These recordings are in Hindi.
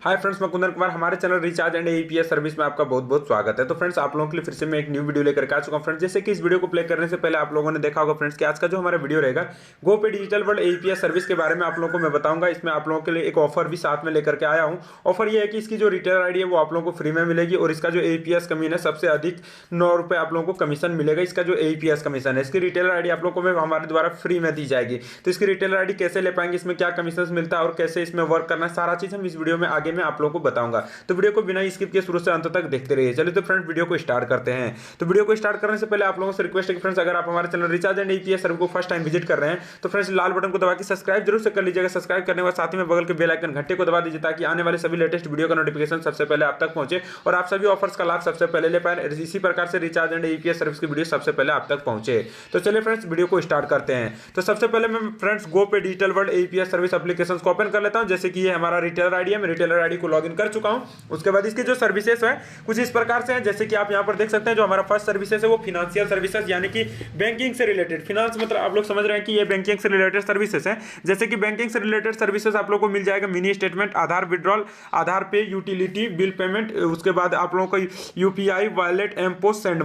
हाय फ्रेंड्स, मैं कुंदन कुमार। हमारे channel recharge and AEPS service में आपका बहुत बहुत स्वागत है। तो फ्रेंड्स, आप लोगों के लिए फिर से मैं एक न्यू वीडियो लेकर के आ चुका हूं। फ्रेंड्स, जैसे कि इस वीडियो को प्ले करने से पहले आप लोगों ने देखा होगा फ्रेंड्स कि आज का जो हमारा वीडियो रहेगा Gope digital world AEPS service के बारे में आप लोगों को मैं बताऊंगा। इसमें आप लोगों के लिए एक ऑफर भी साथ में लेकर के आया हूँ। ऑफर ये है कि इसकी जो रिटेलर आईडी है वो आप लोगों को फ्री में मिलेगी और इसका जो एईपीएस कमीशन है सबसे अधिक 9 रुपये आप लोगों को कमीशन मिलेगा। इसका जो एईपीएस कमीशन है, इसकी रिटेलर आईडी आप लोगों को हमारे द्वारा फ्री में दी जाएगी। तो इसकी रिटेलर आईडी कैसे ले पाएंगे, इसमें क्या कमीशन मिलता है और कैसे इसमें वर्क करना है, सारा चीज हम इस वीडियो में आगे मैं आप लोगों को बताऊंगा। तो वीडियो को बिना स्किप किए शुरू से अंत तक देखते रहिए। चलिए तो फ्रेंड्स, वीडियो को स्टार्ट करते हैं। तो वीडियो को स्टार्ट करने से पहले आप लोगों से रिक्वेस्ट है कि फ्रेंड्स, अगर आप हमारे channel recharge and AEPS service को फर्स्ट टाइम विजिट कर रहे हैं तो फ्रेंड्स लाल बटन को दबा के सब्सक्राइब जरूर से कर लीजिएगा। सब्सक्राइब करने के बाद साथ ही में बगल के बेल आइकन घंटे को दबा दीजिए ताकि आने वाले सभी लेटेस्ट वीडियो का नोटिफिकेशन सबसे पहले आप तक पहुंचे और आप सभी ऑफर्स का लाभ सबसे पहले ले पाए। इसी प्रकार से रिचार्ज एंड एईपीएस सर्विस की वीडियो सबसे पहले आप तक पहुंचे। तो चलिए फ्रेंड्स, वीडियो को स्टार्ट करते हैं। तो सबसे पहले मैं friends Gope digital world AEPS service application को ओपन कर लेता हूं। जैसे कि ये हमारा रिटेलर आईडी है, मैं रिटेलर आईडी को लॉगिन कर चुका हूं। उसके बाद इसकी जो सर्विसेज है कुछ इस प्रकार से है, जैसे कि आप यहां पर देख सकते हैं। जो हमारा फर्स्ट सर्विसेज है वो फाइनेंशियल सर्विसेज यानी कि बैंकिंग से रिलेटेड, फाइनेंस मतलब आप लोग समझ रहे हैं कि ये बैंकिंग से रिलेटेड सर्विसेज है। जैसे कि बैंकिंग से रिलेटेड सर्विसेज आप लोगों को मिल जाएगा मिनी स्टेटमेंट, आधार विड्रॉल, आधार पे, यूटिलिटी बिल पेमेंट। उसके बाद आप लोगों को यूपीआई वॉलेट, एमपोस, सेंड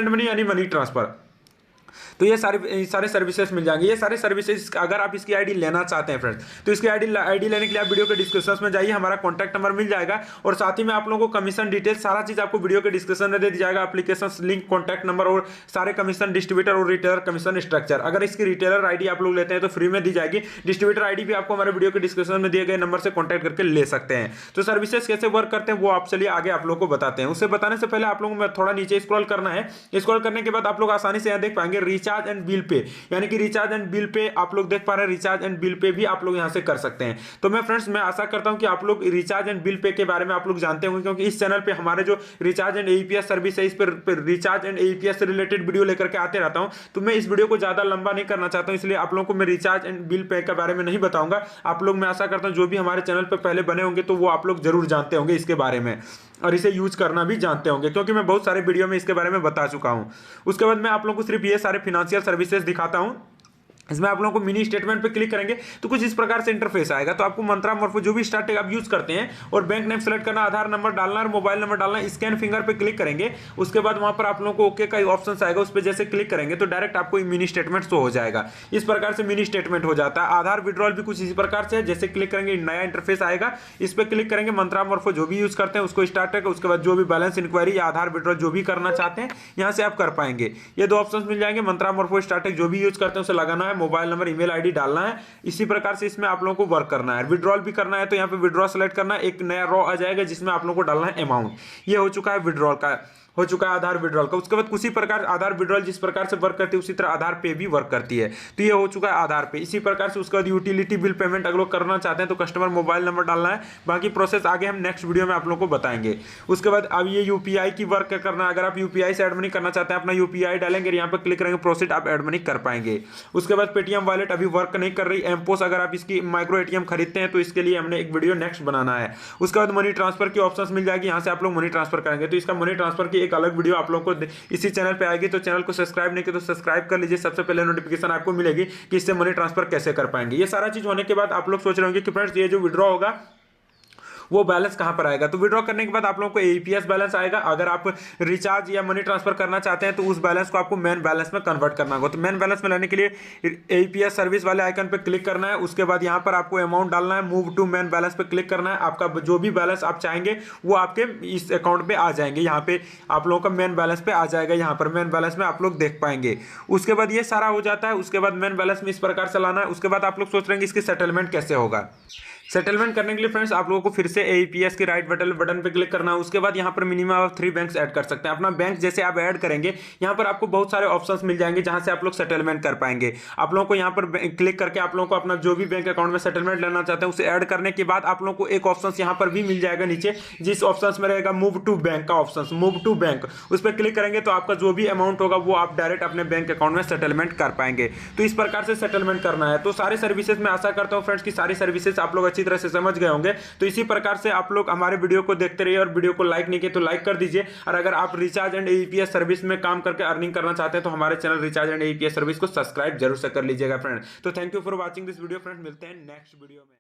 मनी यानी मनी ट्रांसफर। तो ये सारे सर्विसेज मिल जाएंगे। ये सारे सर्विसेज अगर आप इसकी आईडी लेना चाहते हैं फ्रेंड्स, तो इसकी आईडी लेने के लिए आप वीडियो के डिस्क्रिप्शन में जाइए, हमारा कॉन्टैक्ट नंबर मिल जाएगा और साथ ही में आप लोगों को कमीशन डिटेल सारा चीज आपको वीडियो के डिस्क्रिप्शन में दे दिया जाएगा। एप्लीकेशन लिंक, कॉन्टैक्ट नंबर और सारे कमीशन, डिस्ट्रीब्यूटर और रिटेलर कमीशन स्ट्रक्चर। अगर इसकी रिटेलर आईडी आप लोग लेते हैं तो फ्री में दी जाएगी। डिस्ट्रीब्यूटर आईडी भी आपको हमारे वीडियो के डिस्क्रिप्शन में दिए गए नंबर से कॉन्टैक्ट करके ले सकते हैं। तो सर्विसेज कैसे वर्क करते हैं वो आप चलिए आगे आप लोगों को बताते हैं। उससे बताने से पहले आप लोगों को थोड़ा नीचे स्क्रॉल करना है। स्क्रॉल करने के बाद आप लोग आसानी से यहाँ देख पाएंगे रिचार्ज एंड बिल पे, यानी कि रिचार्ज एंड बिल पे आप लोग देख पा रहे हैं। रिचार्ज एंड बिल पे भी आप लोग यहां से कर सकते हैं। तो मैं फ्रेंड्स, मैं आशा करता हूं कि आप लोग रिचार्ज एंड बिल पे के बारे में आप लोग जानते होंगे, क्योंकि इस चैनल पे हमारे जो रिचार्ज एंड एईपीएस सर्विस है इस पर रिचार्ज एंड एईपीएस से रिलेटेड वीडियो लेकर के आते रहता हूं। तो मैं इस वीडियो को ज्यादा लंबा नहीं करना चाहता हूं, इसलिए आप लोगों को मैं रिचार्ज एंड बिल पे के बारे में नहीं बताऊंगा। आप लोग, मैं आशा करता हूं जो भी हमारे चैनल पर पहले बने होंगे तो वो आप लोग जरूर जानते होंगे इसके बारे में और इसे यूज करना भी जानते होंगे, क्योंकि मैं बहुत सारे वीडियो में इसके बारे में बता चुका हूं। उसके बाद मैं आप लोगों को सिर्फ ये सारे फाइनेंशियल सर्विसेज दिखाता हूं। इसमें आप लोगों को मिनी स्टेटमेंट पे क्लिक करेंगे तो कुछ इस प्रकार से इंटरफेस आएगा। तो आपको मंत्रा मॉर्फो जो भी स्टार्ट आप यूज करते हैं और बैंक नेम सेलेक्ट करना, आधार नंबर डालना और मोबाइल नंबर डालना, स्कैन फिंगर पे क्लिक करेंगे। उसके बाद वहां पर आप लोगों को ओके का ऑप्शन आएगा, उस पर जैसे क्लिक करेंगे तो डायरेक्ट आपको मिनी स्टेटमेंट शो हो जाएगा। इस प्रकार से मिनी स्टेटमेंट हो जाता है। आधार विड्रॉल भी कुछ इसी प्रकार से है, जैसे क्लिक करेंगे नया इंटरफेस आएगा, इस पर क्लिक करेंगे, मंत्रा मॉर्फो जो भी यूज करते हैं उसको स्टार्ट करके उसके बाद जो भी बैलेंस इंक्वायरी या आधार विड्रॉल जो भी करना चाहते हैं यहां से आप कर पाएंगे। ये दो ऑप्शन मिल जाएंगे। मंत्रा मॉर्फो स्टार्ट जो भी यूज करते हैं उसे लगाना है, मोबाइल नंबर, ईमेल आईडी डालना है। इसी प्रकार से इसमें आप लोगों को वर्क करना है। विड्रॉल भी करना है तो यहाँ पे विड्रॉ सेलेक्ट करना है, एक नया रॉ आ जाएगा जिसमें आप लोगों को डालना है अमाउंट। ये हो चुका है विड्रॉल का, हो चुका है आधार विड्रॉल का। उसके बाद उसी प्रकार आधार विड्रॉल जिस प्रकार से वर्क करती है उसी तरह आधार पे भी वर्क करती है। तो ये हो चुका है आधार पे। इसी प्रकार से उसके बाद यूटिलिटी बिल पेमेंट अगर लोग करना चाहते हैं तो कस्टमर मोबाइल नंबर डालना है। बाकी प्रोसेस आगे हम नेक्स्ट वीडियो में आप लोगों को बताएंगे। उसके बाद अब ये यूपीआई की वर्क करना है। अगर आप यूपीआई से एड मनी करना चाहते हैं, अपना यूपीआई डालेंगे, यहाँ पर क्लिक करेंगे, प्रोसेस आप एड मनी कर पाएंगे। उसके बाद पेटीएम वॉलेट अभी वर्क नहीं कर रही। एमपोस अगर आप इसकी माइक्रो एटीएम खरीदते हैं तो इसके लिए हमने एक वीडियो नेक्स्ट बनाना है। उसके बाद मनी ट्रांसफर की ऑप्शन मिल जाएगी, यहाँ से आप लोग मनी ट्रांसफर करेंगे। तो इसका मनी ट्रांसफर की एक अलग वीडियो आप लोग को इसी चैनल पे आएगी। तो चैनल को सब्सक्राइब नहीं किया तो सब्सक्राइब कर लीजिए, सबसे पहले नोटिफिकेशन आपको मिलेगी कि इससे मनी ट्रांसफर कैसे कर पाएंगे। ये सारा चीज होने के बाद आप लोग सोच रहे होंगे कि फ्रेंड्स ये जो विड्रॉ होगा वो बैलेंस कहां पर आएगा। तो विड्रॉ करने के बाद आप लोगों को एईपीएस बैलेंस आएगा। अगर आप रिचार्ज या मनी ट्रांसफर करना चाहते हैं तो उस बैलेंस को आपको मेन बैलेंस में कन्वर्ट करना होगा। तो मेन बैलेंस में लाने के लिए एईपीएस सर्विस वाले आइकन पे क्लिक करना है। उसके बाद यहां पर आपको अमाउंट डालना है, मूव टू मेन बैलेंस पे क्लिक करना है। आपका जो भी बैलेंस आप चाहेंगे वो आपके इस अकाउंट पे आ जाएंगे। यहाँ पे आप लोगों का मेन बैलेंस पे आ जाएगा, यहाँ पर मेन बैलेंस में आप लोग देख पाएंगे। उसके बाद ये सारा हो जाता है। उसके बाद मेन बैलेंस में इस प्रकार से लाना है। उसके बाद आप लोग सोच रहे हैं इसकी सेटलमेंट कैसे होगा। सेटलमेंट करने के लिए फ्रेंड्स आप लोगों को फिर से एईपीएस के राइट बटन पे क्लिक करना है। उसके बाद यहाँ पर मिनिमम आप 3 बैंक्स ऐड कर सकते हैं। अपना बैंक जैसे आप ऐड करेंगे यहाँ पर आपको बहुत सारे ऑप्शंस मिल जाएंगे जहां से आप लोग सेटलमेंट कर पाएंगे। आप लोगों को यहाँ पर क्लिक करके आप लोगों को अपना जो भी बैंक अकाउंट में सेटलमेंट लेना चाहते हैं उसे ऐड करने के बाद आप लोगों को एक ऑप्शन यहाँ पर भी मिल जाएगा नीचे, जिस ऑप्शन में रहेगा मूव टू बैंक का ऑप्शन, मूव टू बैंक, उस पर क्लिक करेंगे तो आपका जो भी अमाउंट होगा वो आप डायरेक्ट अपने बैंक अकाउंट में सेटलमेंट कर पाएंगे। तो इस प्रकार से सेटलमेंट करना है। तो सारे सर्विसेज में आशा करता हूँ फ्रेंड्स की सारी सर्विसेज आप लोग अच्छी तरह से समझ गए होंगे। तो इसी प्रकार से आप लोग हमारे वीडियो को देखते रहिए और वीडियो को लाइक नहीं किए तो लाइक कर दीजिए। और अगर आप रिचार्ज एंड एईपीएस सर्विस में काम करके अर्निंग करना चाहते हैं तो हमारे channel recharge and AEPS service को सब्सक्राइब जरूर से कर लीजिएगा फ्रेंड। तो thank you for watching this video friend, मिलते हैं नेक्स्ट वीडियो में।